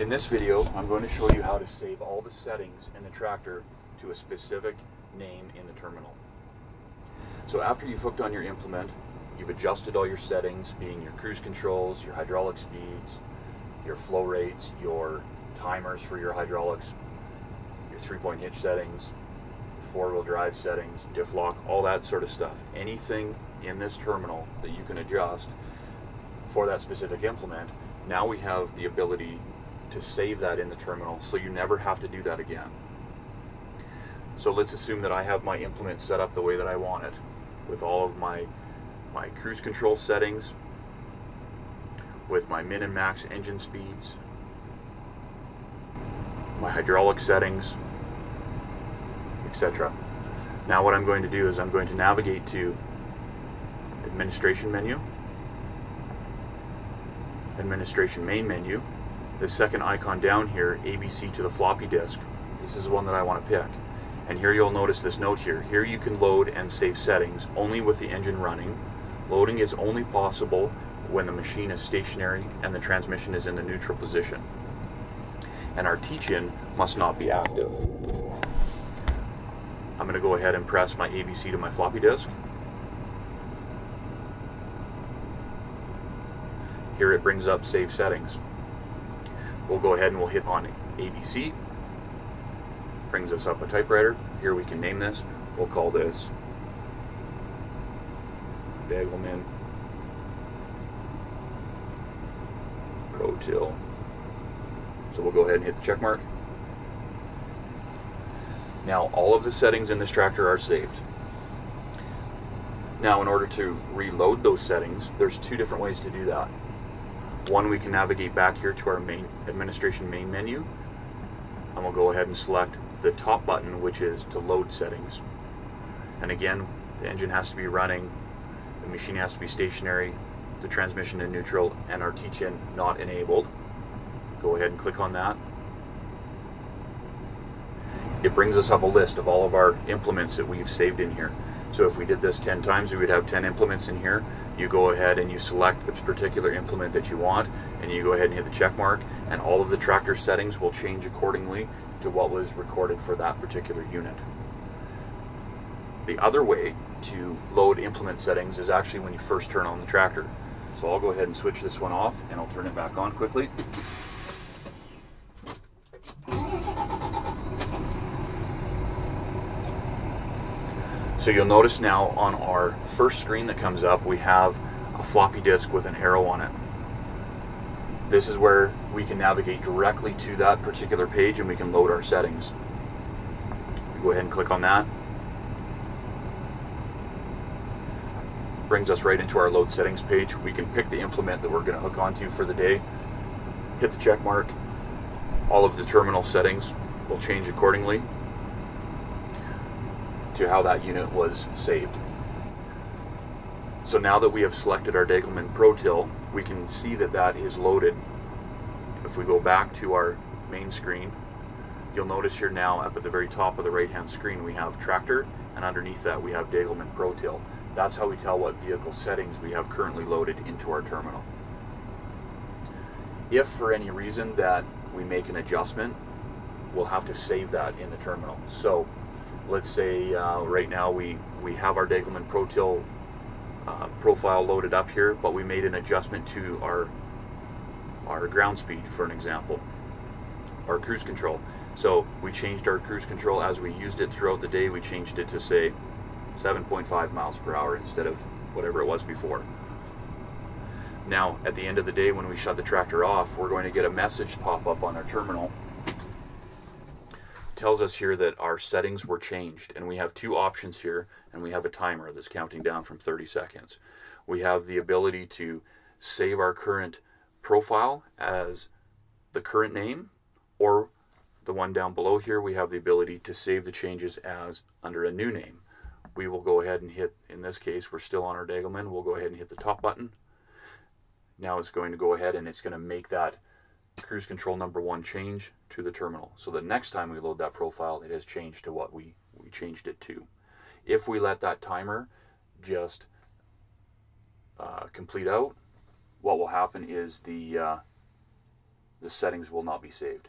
In this video, I'm going to show you how to save all the settings in the tractor to a specific name in the terminal. So after you've hooked on your implement, you've adjusted all your settings, being your cruise controls, your hydraulic speeds, your flow rates, your timers for your hydraulics, your 3-point hitch settings, 4-wheel drive settings, diff lock, all that sort of stuff. Anything in this terminal that you can adjust for that specific implement, now we have the ability to save that in the terminal so you never have to do that again. So let's assume that I have my implement set up the way that I want it, with all of my cruise control settings, with my min and max engine speeds, my hydraulic settings, etc. Now what I'm going to do is I'm going to navigate to Administration menu, Administration main menu, the second icon down here, ABC to the floppy disk. This is the one that I want to pick. And here you'll notice this note here. Here you can load and save settings only with the engine running. Loading is only possible when the machine is stationary and the transmission is in the neutral position. And our teach-in must not be active. I'm going to go ahead and press my ABC to my floppy disk. Here it brings up Save Settings. We'll go ahead and we'll hit on ABC. Brings us up a typewriter. Here we can name this. We'll call this Degelman Pro Till. So we'll go ahead and hit the check mark. Now all of the settings in this tractor are saved. Now in order to reload those settings, there's two different ways to do that. One, we can navigate back here to our main Administration main menu, and we'll go ahead and select the top button, which is to load settings. And again, the engine has to be running, the machine has to be stationary, the transmission in neutral, and our teach-in not enabled. Go ahead and click on that. It brings us up a list of all of our implements that we've saved in here. So if we did this 10 times, we would have 10 implements in here. You go ahead and you select the particular implement that you want, and you go ahead and hit the check mark, and all of the tractor settings will change accordingly to what was recorded for that particular unit. The other way to load implement settings is actually when you first turn on the tractor. So I'll go ahead and switch this one off, and I'll turn it back on quickly. So you'll notice now on our first screen that comes up, we have a floppy disk with an arrow on it. This is where we can navigate directly to that particular page and we can load our settings. We go ahead and click on that. Brings us right into our load settings page. We can pick the implement that we're going to hook onto for the day. Hit the check mark. All of the terminal settings will change accordingly to how that unit was saved. So now that we have selected our Degelman Pro Till, we can see that that is loaded. If we go back to our main screen, you'll notice here now up at the very top of the right hand screen we have tractor, and underneath that we have Degelman Pro Till. That's how we tell what vehicle settings we have currently loaded into our terminal. If for any reason that we make an adjustment, we'll have to save that in the terminal. So let's say right now we have our Degelman Pro Till profile loaded up here, but we made an adjustment to our ground speed, for an example, our cruise control. So we changed our cruise control as we used it throughout the day. We changed it to say 7.5 miles per hour instead of whatever it was before. Now at the end of the day, when we shut the tractor off, we're going to get a message pop up on our terminal. Tells us here that our settings were changed, and we have two options here, and we have a timer that's counting down from 30 seconds. We have the ability to save our current profile as the current name, or the one down below here, we have the ability to save the changes as under a new name. We will go ahead and hit, in this case, we're still on our Degelman, we'll go ahead and hit the top button. Now it's going to go ahead and it's going to make that cruise control number 1 change to the terminal. So the next time we load that profile, it has changed to what we changed it to. If we let that timer just complete out, what will happen is the the settings will not be saved.